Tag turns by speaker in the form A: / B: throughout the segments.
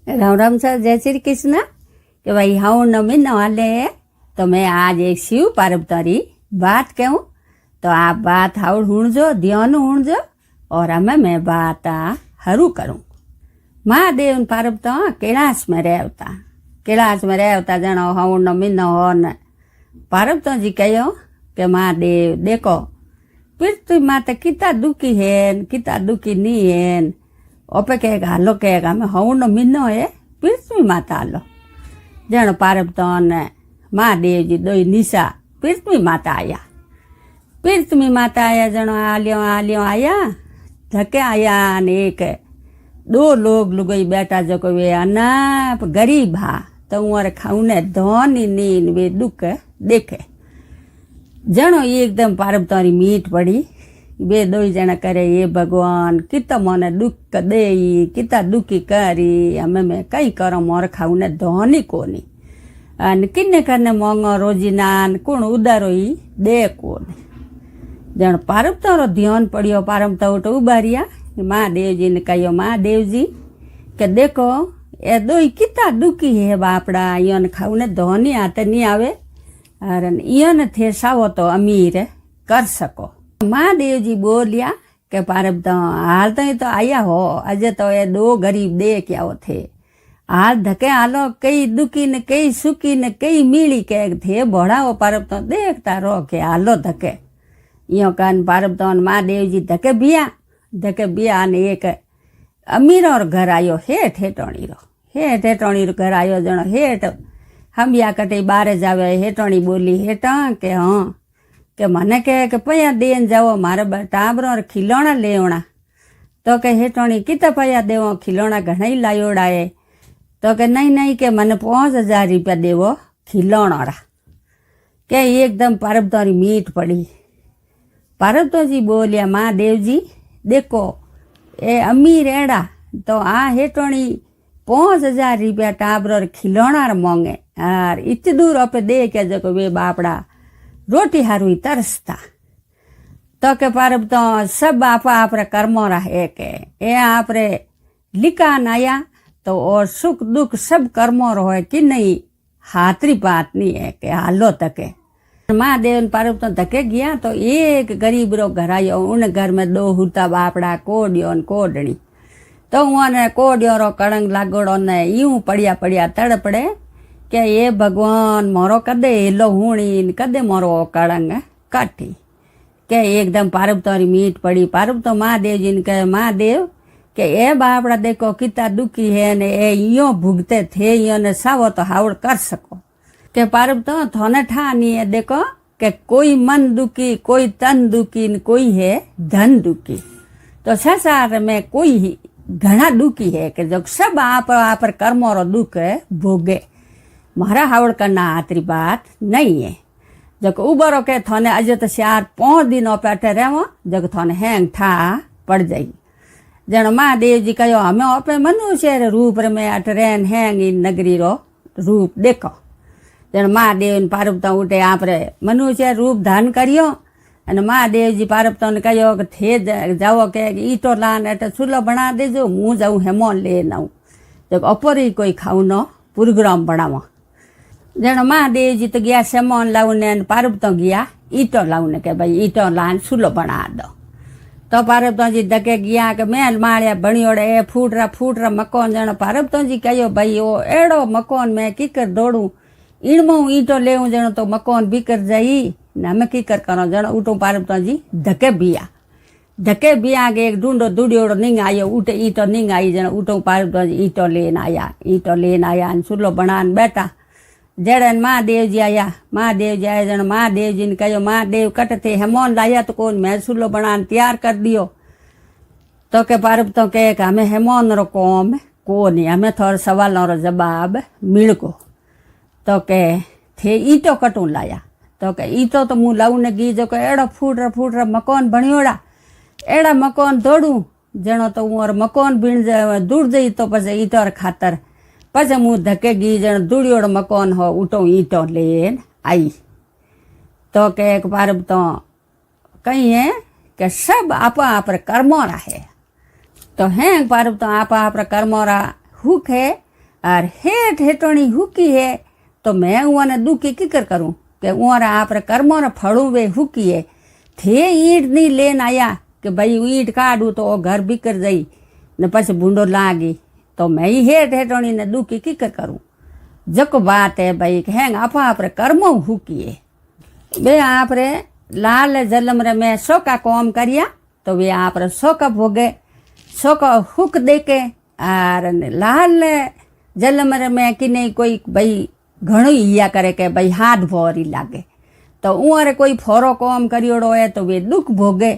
A: Ram Ram sir, जय श्री कृष्ण। कि भाई हाँ नवीन वाले है तो मैं आज एक शिव पार्वती बात कहूँ तो आप बात हाउड हुणजो, ध्यान हुणजो और हमें मैं बात हरू करूँ। महादेव पार्वती कैलाश में रहता जनो हाँ नवीन हो न पार्वती जी कहो कि महादेव देखो पृथ्वी माता कितना दुखी है कितना दुखी नहीं है। ओपे कहेगा हालो कहेगा मैं हूँ मीनो है पृथ्वी माता हालो। जन पार्वती ने महादेव जी दो निशा पृथ्वी माता आया जनो आलियो आया धके आया ने एक दो लोग लुगई बैठा जो कोई वे अना गरीब हा तो उमर खाऊने धोनी नीन वे दुख देखे। जनो एकदम पार्वती मीठ पड़ी बे दो जना करे ये भगवान कितना मने दुख दे कितना दुखी करी हमें मैं कई करो मोर खाऊ ने धोनी कोनी अन किन्ने करने मोंगो रोजी नान कौन उदारो ही दे कोनी। जन पार्वती रो ध्यान पड़ियो पार्वती उठ उबारिया महादेव जी ने कहो महादेव जी के देखो ये दो कितना दुखी है बापड़ा इवन खाऊ ने धोनी आते नहीं आवे अरे इवन थे सावो तो अमीर कर सको। महादेव जी बोलिया के पार्वती हाल तो आया हो अजय तो ये दो गरीब दे क्या वो थे हाल धके हालो कई दुखी ने कई सुखी ने कई मीली के थे बड़ा वो पार्वती देखता रो के हालो धके यो कान पार्वती महादेव जी धके बिया ने एक अमीर और घर आयो हेटोणी रो घर आयो जनो हेठ हम या कटे बारे जावे हेटोणी बोली हेटा के हाँ के मने कहे कि पया देन जाओ मारे टाबरो और खिलौना लेवना तो के हेटोणी कितना पया देवो खिलौना घना ही लायोड़ा है तो के नहीं के मने 5000 रुपया देवो खिलौना रा के एकदम पार्वती मीठ पड़ी। पार्वती जी बोलिया महादेव जी देखो ए अमीर एड़ा तो आ हेटोणी 5000 रुपया टाबरो और खिलौना मांगे और इतनी दूर अपे दे के जो वे बापड़ा रोटी हारू तरसता तो के पार्वती सब आप कर्मों रहे के ए आपरे लिखा नया तो और सुख दुख सब कर्मों रहो कि नहीं हाथरी बात नहीं है के हालो तके। महादेव पार्वती धके गया तो एक गरीब रो घर आयो उन घर में 2 हुता बापड़ा कोडियो न कोडणी तो उन्हें कोडियो रो कड़ंग लागोड़ो ने यूं पड़िया तड़पड़े के ये भगवान मोरो कदे हेलो हुणी कदे मोरो कड़ंग काटी के एकदम पार्वती मीठ पड़ी। पार्वती महादेव जी ने कहे महादेव के ए बापड़ा देखो कितना दुखी है ने ए यो भुगते थे यो ने सावो तो हावड़ कर सको के पार्वती थोने ठानी है देखो के कोई मन दुखी कोई तन दुखी कोई है धन दुखी तो संसार में कोई ही घना दुखी है कि जो सब आप कर्मों रो दुख भोगे मारा हावड़ करना आतरी बात नहीं है। जब उबरो के थोने अजय तो 4-5 दिन पेटे रहो जब थोने हैंग ठा पड़ जाई। जन महादेव जी कहो हमें ओपे मनुष्य रूप में अटरेन हैंग नगरी रो रूप देखो। जन महादेव पार्वती उठे आप मनुष्य रूप धारण करियो अने महादेव जी पार्वती ने कहो कि थे जाओ के ईटो लान एट चूल्हो बना देजो हूँ जाऊँ हेमो ले नाऊँ जब अपोरी कोई खाऊ नो प्रोग्राम बनावा। जन महादेव जी तो गया सेमोन लाउने पार्वती गया ईटो लाउने के भाई ईटो लान चूल्हो बना दो तो पार्वती जी धके गया कि मैं माड़िया बणियोड़े फूट रहा मकान जन पार्वती जी कहो भाई वो एड़ो मकान में कीकर दौड़ू इणमो ईटो लेऊ जनो तो मकान बिकर जाई न हमें कीकर करो जन उठो पार्वती जी धके बिया के एक ढूंढो दुड़ियोड़ो निंग आयो उठे ईटो निंग आई जन उठो पार्वती जी ईटो लेन आया चूल्हो बनान बैठा। जड़न महादेव जी आया जन महादेव जी ने कहो महादेव कट थे हेमोन लाया तो कौन मैं चूल्हो बनान तैयार कर दियो तो के पार्वती कहे कि हमें हेमोन रो कोम को नहीं हमें थोड़ा सवाल रो जवाब मिल गो तो के थे ईटो कटू लाया तो के ईटो तो मुँह लाऊ ने गी जो के एड़ो फूट रहा मकान बणियोड़ा एड़ा मकान दौड़ू जनो तो और मकान बीण जाए दूर जई तो पछे ईटो खातर पछे मुँह धके गी जन दूड़ियोड़ मकान हो उठो ईटो लेन आई तो के पार्वती कही है कि सब आप कर्मों रहे तो हैं पार्वती आप कर्मों रा हुक है और हेठ हेठोणी हुकी है तो मैं उन्हें दुखी किकर करूँ कि उन्हें आप कर्मों ने फड़ू वे हुकी है थे ईंट नहीं लेन आया कि भाई ईंट काढू तो वो घर बिकर जाई ने पछी बूंडो लागी तो मैं ही हेठ हेठोणी ने दुखी किकर करूँ जको बात है भाई हेंग आप कर्मों हुकी है बे आप लाल जन्म रे मैं शोका काम करिया तो वे आप शोक भोगे शोक हुक दे के और लाल जन्म रे मैं कि नहीं कोई भाई घणो इया करे के भाई हाथ भोरी लागे तो उरे कोई फोरो काम करियोड़ो है तो वे दुख भोगे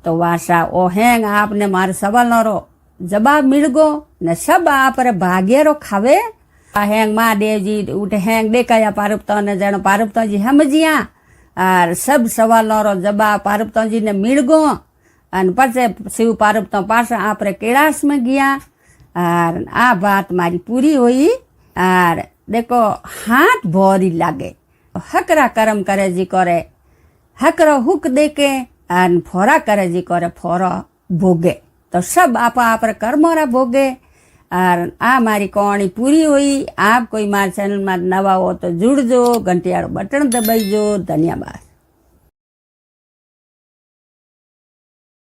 A: तो वासा ओ हेंग आपने मारे सवाल रो जवाब मिल गो ने सब आप भाग्य रो खावे हेंग महादेव जी उठे हेंग देखाया पारुपता ने जानो पारुपता जी समझिया और सब सवालों रो जवाब पारुपता जी ने मिल गो और पछे शिव पारुपता पास आप कैलाश में गया और आ बात मारी पूरी हुई और देखो हाथ भोरी लागे हकरा कर्म करे जी करे हकरो हुक दे के और फोरा करे जी करे फोरा भोगे तो सब आप कर्मोरा भोगे और आ मारी कहानी पूरी हुई। आप कोई मारे चैनल में नवा हो तो जुड़जो, घंटियाळो बटन दबाईजो। धन्यवाद।